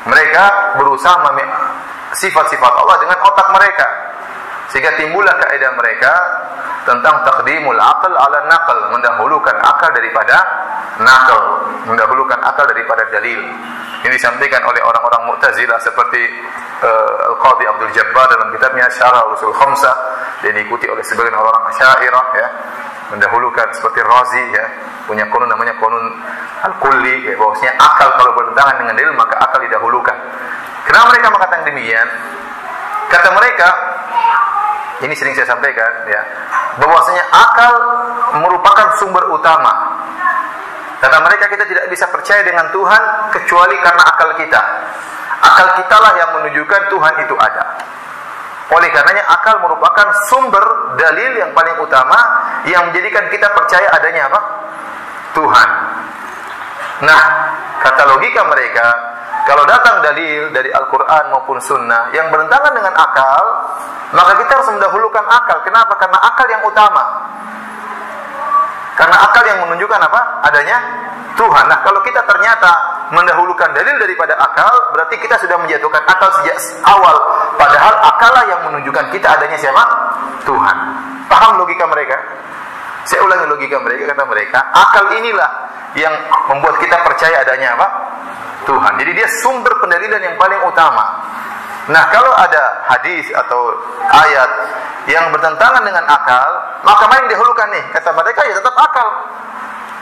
Mereka berusaha sifat-sifat Allah dengan otak mereka, sehingga timbullah kaidah mereka tentang taqdimul aql ala naql, mendahulukan akal daripada nakal, mendahulukan akal daripada dalil. Ini disampaikan oleh orang-orang Mu'tazilah seperti Al-Qadhi Abdul Jabbar dalam kitabnya Syarah Usul Khamsah, dan diikuti oleh sebagian orang Asy'ariyah, ya, mendahulukan seperti Razi, ya, punya qanun namanya qanun Al-Kulli, ya, bahwasanya akal kalau bertentangan dengan dalil maka akal didahulukan. Kenapa mereka mengatakan demikian? Kata mereka, ini sering saya sampaikan, ya, bahwasanya akal merupakan sumber utama. Kata mereka, kita tidak bisa percaya dengan Tuhan kecuali karena akal kita. Akal kitalah yang menunjukkan Tuhan itu ada. Oleh karenanya akal merupakan sumber dalil yang paling utama yang menjadikan kita percaya adanya apa? Tuhan. Nah, kata logika mereka, kalau datang dalil dari Al-Quran maupun Sunnah yang bertentangan dengan akal, maka kita harus mendahulukan akal. Kenapa? Karena akal yang utama. Karena akal yang menunjukkan apa? Adanya Tuhan. Nah, kalau kita ternyata mendahulukan dalil daripada akal, berarti kita sudah menjatuhkan akal sejak awal. Padahal akallah yang menunjukkan kita adanya siapa? Tuhan. Paham logika mereka? Saya ulangi logika mereka. Kata mereka, akal inilah yang membuat kita percaya adanya apa? Tuhan. Jadi dia sumber pendalilan yang paling utama. Nah, kalau ada hadis atau ayat yang bertentangan dengan akal, maka mana yang didahulukan nih? Kata mereka, ya tetap akal.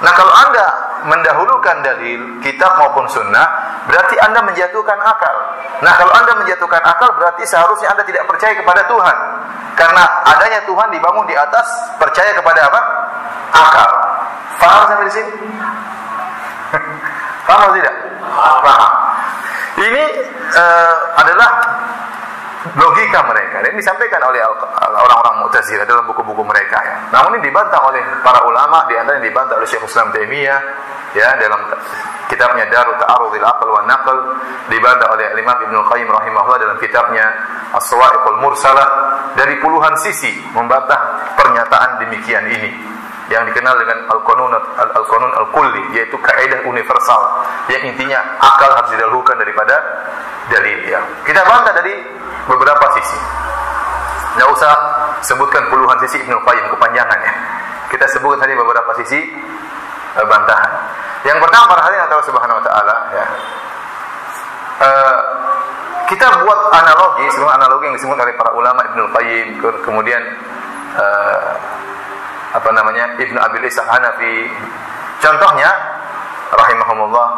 Nah, kalau Anda mendahulukan dalil kitab maupun sunnah, berarti Anda menjatuhkan akal. Nah, kalau Anda menjatuhkan akal, berarti seharusnya Anda tidak percaya kepada Tuhan. Karena adanya Tuhan dibangun di atas percaya kepada apa? Akal. Paham sampai di sini? Paham atau tidak? Paham. Ini adalah logika mereka, dan disampaikan oleh orang-orang Mu'tazilah dalam buku-buku mereka, ya. Namun ini dibantah oleh para ulama, di antaranya dibantah oleh Syekh Islam Taimiyah, ya, dalam kitabnya Darut Ta'arudil Aql wa Naql, dibantah oleh Imam Ibnu Qayyim rahimahullah dalam kitabnya As-Sawa'iqul Mursalah, dari puluhan sisi membantah pernyataan demikian ini, yang dikenal dengan Al-Qanun Al-Kulli, yaitu kaidah universal yang intinya akal harus didahulukan daripada dalil, ya. Kita bantah dari beberapa sisi. Tidak usah sebutkan puluhan sisi Ibnu Qayyim, kepanjangan, ya. Kita sebutkan tadi beberapa sisi bantahan. Yang pertama, para hadirin Allah Subhanahu wa taala, ya. Kita buat analogi, semua analogi yang disebut oleh para ulama Ibnu Qayyim, kemudian Ibnu Abil Ishaq Hanafi. Contohnya rahimahumullah,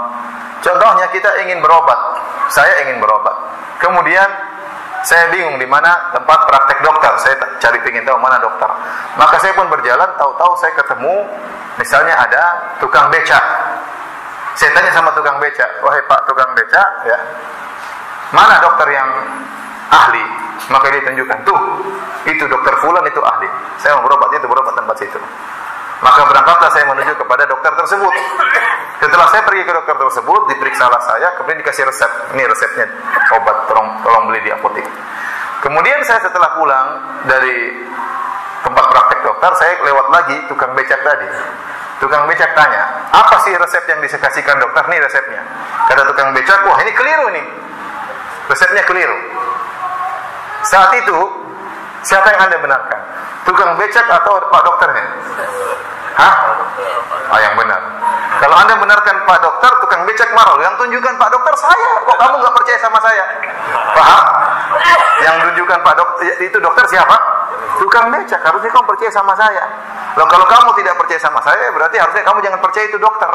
contohnya kita ingin berobat. Saya ingin berobat. Kemudian saya bingung di mana tempat praktek dokter. Saya ingin tahu mana dokter. Maka saya pun berjalan, tahu-tahu saya ketemu misalnya ada tukang becak. Saya tanya sama tukang becak, "Wahai Pak tukang becak, ya, mana dokter yang ahli?" Maka dia tunjukkan, "Tuh, itu dokter fulan, itu ahli. Saya mau berobat, itu berobat tempat situ." Maka berangkatlah saya menuju kepada dokter tersebut. Setelah saya pergi ke dokter tersebut, diperiksalah saya, kemudian dikasih resep. Ini resepnya obat, tolong beli di apotek. Kemudian saya setelah pulang dari tempat praktek dokter, saya lewat lagi tukang becak tadi. Tukang becak tanya, "Apa sih resep yang dikasihkan dokter?" Nih resepnya. Kata tukang becak, "Wah, ini keliru nih. Resepnya keliru." Saat itu, siapa yang Anda benarkan? Tukang becak atau Pak dokternya? Hah? Yang benar. Kalau Anda benarkan Pak dokter, tukang becak marah. Yang tunjukkan Pak dokter saya. Kok kamu nggak percaya sama saya? Paham? Yang tunjukkan Pak dokter itu dokter siapa? Tukang becak. Harusnya kamu percaya sama saya. Loh, kalau kamu tidak percaya sama saya, berarti harusnya kamu jangan percaya itu dokter.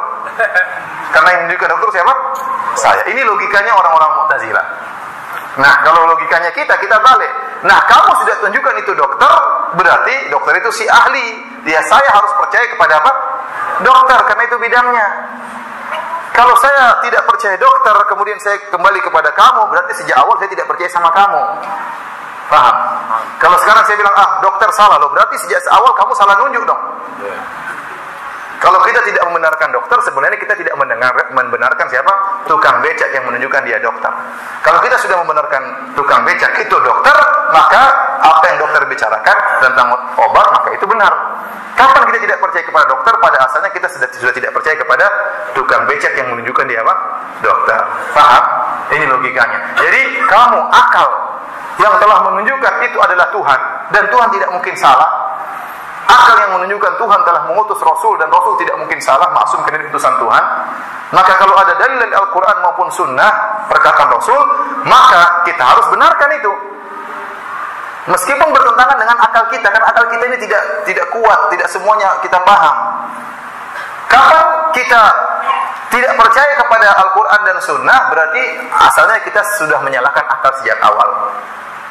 Karena yang menunjukkan dokter siapa? Saya. Ini logikanya orang-orang Mu'tazilah. Nah, kalau logikanya kita balik. Nah, kamu sudah tunjukkan itu dokter, berarti dokter itu si ahli. Ya, saya harus percaya kepada apa? Dokter, karena itu bidangnya. Kalau saya tidak percaya dokter, kemudian saya kembali kepada kamu, berarti sejak awal saya tidak percaya sama kamu. Paham? Kalau sekarang saya bilang, dokter salah loh, berarti sejak awal kamu salah nunjuk dong. Kalau kita tidak membenarkan dokter, sebenarnya kita tidak membenarkan siapa? Tukang becak yang menunjukkan dia dokter. Kalau kita sudah membenarkan tukang becak itu dokter, maka apa yang dokter bicarakan tentang obat, maka itu benar. Kapan kita tidak percaya kepada dokter? Pada asalnya kita sudah tidak percaya kepada tukang becak yang menunjukkan dia apa? Dokter. Paham? Ini logikanya. Jadi kamu akal yang telah menunjukkan itu adalah Tuhan dan Tuhan tidak mungkin salah. Akal yang menunjukkan Tuhan telah mengutus Rasul dan Rasul tidak mungkin salah, maksum karena utusan Tuhan. Maka kalau ada dalil Al-Quran maupun Sunnah perkataan Rasul, maka kita harus benarkan itu. Meskipun bertentangan dengan akal kita, karena akal kita ini tidak kuat, tidak semuanya kita paham. Kapan kita tidak percaya kepada Al-Quran dan Sunnah, berarti asalnya kita sudah menyalahkan akal sejak awal.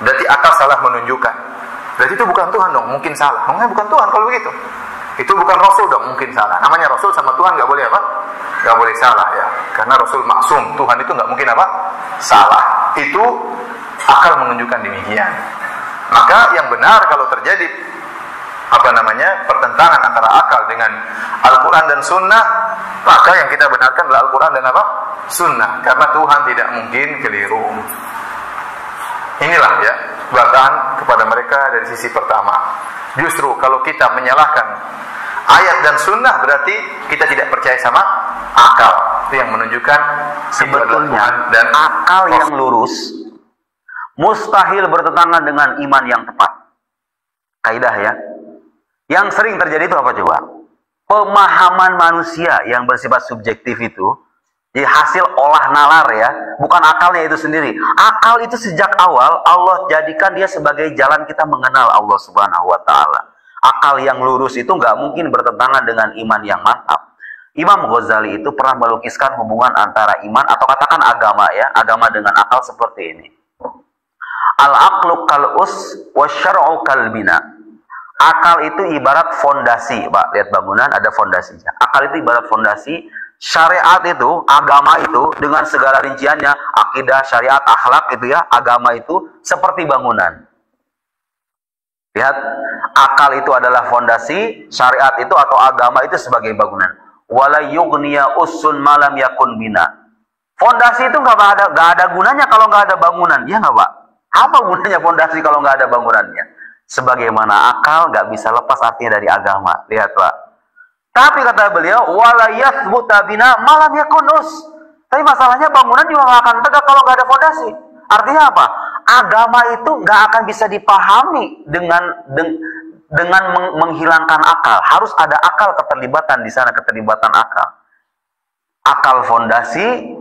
Berarti akal salah menunjukkan. Berarti itu bukan Tuhan dong, mungkin salah. Namanya bukan Tuhan kalau begitu. Itu bukan Rasul dong, mungkin salah. Namanya Rasul sama Tuhan nggak boleh apa? Nggak boleh salah ya. Karena Rasul maksum, Tuhan itu nggak mungkin apa? Salah. Itu akal menunjukkan demikian. Maka yang benar kalau terjadi pertentangan antara akal dengan Al-Quran dan Sunnah, maka yang kita benarkan adalah Al-Quran dan Sunnah, karena Tuhan tidak mungkin keliru. Inilah ya bantahan kepada mereka dari sisi pertama. Justru kalau kita menyalahkan ayat dan Sunnah, berarti kita tidak percaya sama akal. Itu yang menunjukkan sebetulnya dan akal yang lurus mustahil bertentangan dengan iman yang tepat. Kaidah ya. Yang sering terjadi itu apa coba? Pemahaman manusia yang bersifat subjektif itu, jadi hasil olah nalar ya, bukan akalnya itu sendiri. Akal itu sejak awal Allah jadikan dia sebagai jalan kita mengenal Allah Subhanahu wa taala. Akal yang lurus itu nggak mungkin bertentangan dengan iman yang mantap. Imam Ghazali itu pernah melukiskan hubungan antara iman atau katakan agama ya, agama dengan akal seperti ini. Al-aqlu kal-us wasyar'u kal-bina. Akal itu ibarat fondasi, Pak. Lihat bangunan ada fondasinya. Akal itu ibarat fondasi, syariat itu, agama itu dengan segala rinciannya, akidah, syariat, akhlak itu ya, agama itu seperti bangunan. Lihat, akal itu adalah fondasi, syariat itu atau agama itu sebagai bangunan. Wala yughniya ussun malam yakun bina. Fondasi itu nggak ada gunanya kalau nggak ada bangunan, ya nggak Pak? Apa gunanya fondasi kalau nggak ada bangunannya? Sebagaimana akal nggak bisa lepas artinya dari agama. Lihat Pak. Tapi kata beliau, wala yathbuta bina malam yakunus. Tapi masalahnya bangunan juga nggak akan tegak kalau nggak ada fondasi. Artinya apa? Agama itu nggak akan bisa dipahami dengan menghilangkan akal. Harus ada akal keterlibatan di sana, keterlibatan akal. Akal fondasi,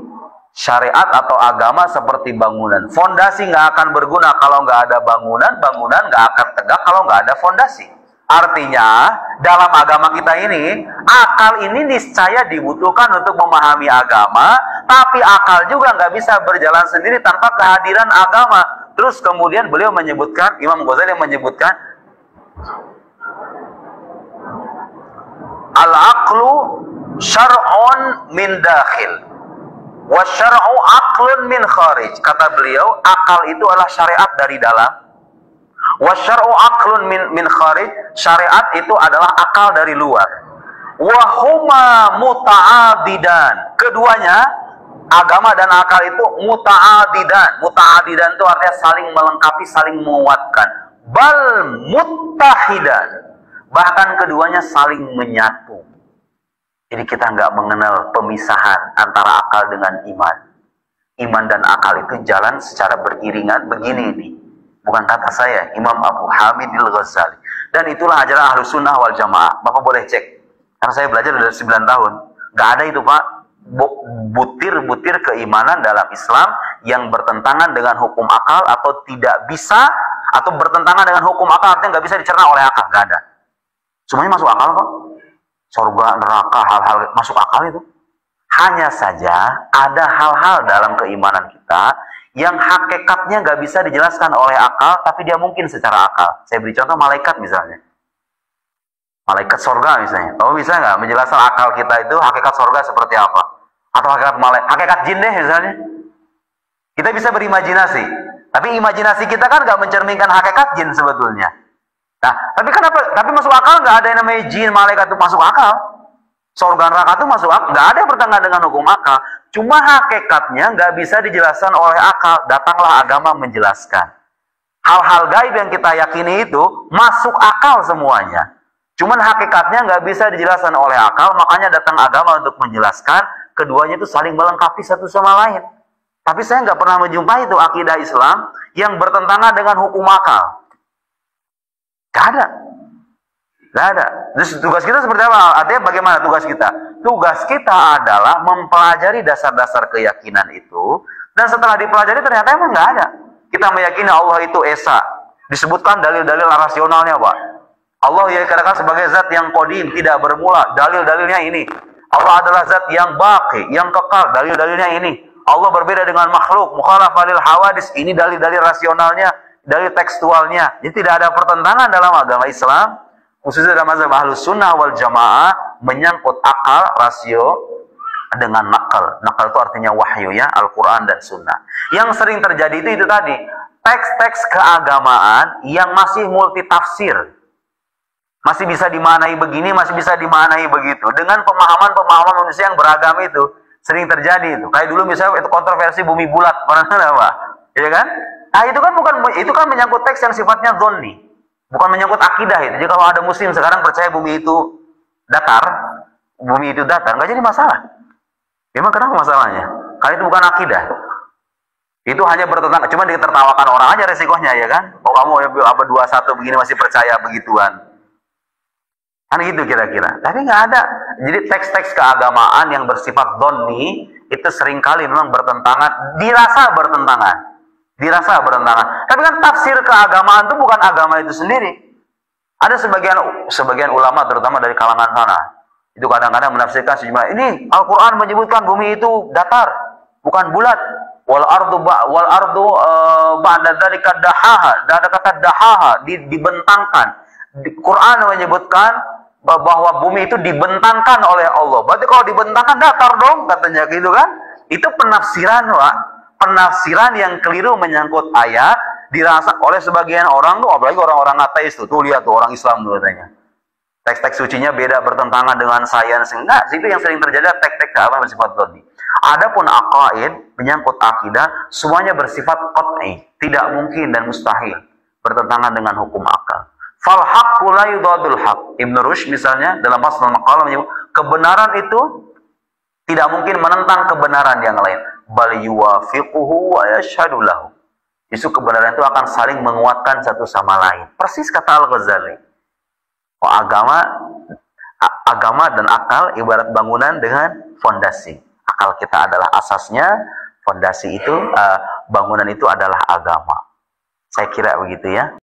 syariat atau agama seperti bangunan. Fondasi nggak akan berguna kalau nggak ada bangunan. Bangunan nggak akan tegak kalau nggak ada fondasi. Artinya, dalam agama kita ini, akal ini niscaya dibutuhkan untuk memahami agama, tapi akal juga nggak bisa berjalan sendiri tanpa kehadiran agama. Terus kemudian beliau menyebutkan, Imam Ghazali menyebutkan, al-aqlu syar'un min dakhil wa syar'u aqlun min kharij. Kata beliau, akal itu adalah syariat dari dalam. Wa syar'u aqlun min kharij, syariat itu adalah akal dari luar. Wa huma muta'adidan. Keduanya, agama dan akal itu muta'adidan. Muta'adidan itu artinya saling melengkapi, saling menguatkan. Bal muttahidan. Bahkan keduanya saling menyatu. Jadi kita nggak mengenal pemisahan antara akal dengan iman. Iman dan akal itu jalan secara beriringan begini nih. Bukan kata saya, Imam Abu Hamid al-Ghazali. Dan itulah ajaran Ahlus Sunnah wal Jamaah. Bapak boleh cek. Karena saya belajar dari 9 tahun. Nggak ada itu Pak. Butir-butir keimanan dalam Islam yang bertentangan dengan hukum akal atau tidak bisa, atau bertentangan dengan hukum akal artinya nggak bisa dicerna oleh akal. Nggak ada. Semuanya masuk akal kok. Surga, neraka, hal-hal masuk akal itu. Hanya saja ada hal-hal dalam keimanan kita yang hakikatnya nggak bisa dijelaskan oleh akal, tapi dia mungkin secara akal. Saya beri contoh malaikat misalnya. Malaikat surga misalnya. Kamu bisa nggak menjelaskan akal kita itu hakikat surga seperti apa? Atau hakikat jin deh misalnya. Kita bisa berimajinasi. Tapi imajinasi kita kan nggak mencerminkan hakikat jin sebetulnya. Nah, tapi masuk akal nggak ada yang namanya jin, malaikat itu masuk akal. Surga neraka itu masuk akal, nggak ada yang bertentangan dengan hukum akal. Cuma hakikatnya nggak bisa dijelaskan oleh akal. Datanglah agama menjelaskan. Hal-hal gaib yang kita yakini itu masuk akal semuanya. Cuman hakikatnya nggak bisa dijelaskan oleh akal, makanya datang agama untuk menjelaskan. Keduanya itu saling melengkapi satu sama lain. Tapi saya nggak pernah menjumpai itu akidah Islam yang bertentangan dengan hukum akal. Nggak ada. Nggak ada. Terus tugas kita seperti apa? Artinya bagaimana tugas kita? Tugas kita adalah mempelajari dasar-dasar keyakinan itu. Dan setelah dipelajari ternyata emang nggak ada. Kita meyakini Allah itu Esa. Disebutkan dalil-dalil rasionalnya, Pak. Allah yang dikatakan sebagai zat yang qadim, tidak bermula. Dalil-dalilnya ini. Allah adalah zat yang baqi, yang kekal. Dalil-dalilnya ini. Allah berbeda dengan makhluk. Mukhalafah lil hawadis. Ini dalil-dalil rasionalnya, dalil tekstualnya. Jadi tidak ada pertentangan dalam agama Islam, khususnya dalam mazhab Ahlus Sunnah wal Jamaah, menyangkut akal, rasio dengan nakal. Nakal itu artinya wahyu ya, Al-Quran dan Sunnah. Yang sering terjadi itu tadi, teks-teks keagamaan yang masih multitafsir. Masih bisa dimaknai begini, masih bisa dimaknai begitu. Dengan pemahaman-pemahaman manusia yang beragam itu. Sering terjadi itu. Kayak dulu misalnya itu kontroversi bumi bulat. Pernah apa? Ya kan? Nah itu kan menyangkut teks yang sifatnya dzonni. Bukan menyangkut akidah itu. Jadi kalau ada muslim sekarang percaya bumi itu datar, nggak jadi masalah. Memang kenapa masalahnya? Karena itu bukan akidah. Itu hanya bertentangan. Cuma ditertawakan orang aja resikonya ya kan? Oh kamu abad 21 begini masih percaya begituan. Kan gitu kira-kira. Tapi nggak ada. Jadi teks-teks keagamaan yang bersifat dhonni itu seringkali memang bertentangan, dirasa bertentangan. Tapi kan tafsir keagamaan itu bukan agama itu sendiri. Ada sebagian ulama terutama dari kalangan sana. Itu kadang-kadang menafsirkan sejumlah ini Al-Qur'an menyebutkan bumi itu datar, bukan bulat. Wal ardu ba'da dzalika dahaha. Ada kata dahaha, dibentangkan. Quran menyebutkan bahwa bumi itu dibentangkan oleh Allah. Berarti kalau dibentangkan datar dong, katanya gitu kan? Itu penafsiran, Pak. Penafsiran yang keliru menyangkut ayat dirasa oleh sebagian orang tuh, apalagi orang-orang ateis tuh lihat tuh orang Islam tuh katanya. Teks-teks sucinya beda, bertentangan dengan sains. Enggak, itu yang sering terjadi teks-teks apa bersifat dhonni. Adapun aqaid menyangkut akidah semuanya bersifat qat'i, tidak mungkin dan mustahil bertentangan dengan hukum akal. Fal haqqu la yudadul haqq. Ibnu Rushd misalnya dalam Faslul Maqalah menyebut kebenaran itu tidak mungkin menentang kebenaran yang lain. Bal yuwafiquhu wa yashhadu lahu. Justru kebenaran itu akan saling menguatkan satu sama lain. Persis kata Al-Ghazali. Oh, agama dan akal ibarat bangunan dengan fondasi. Akal kita adalah asasnya, fondasi itu bangunan itu adalah agama. Saya kira begitu ya.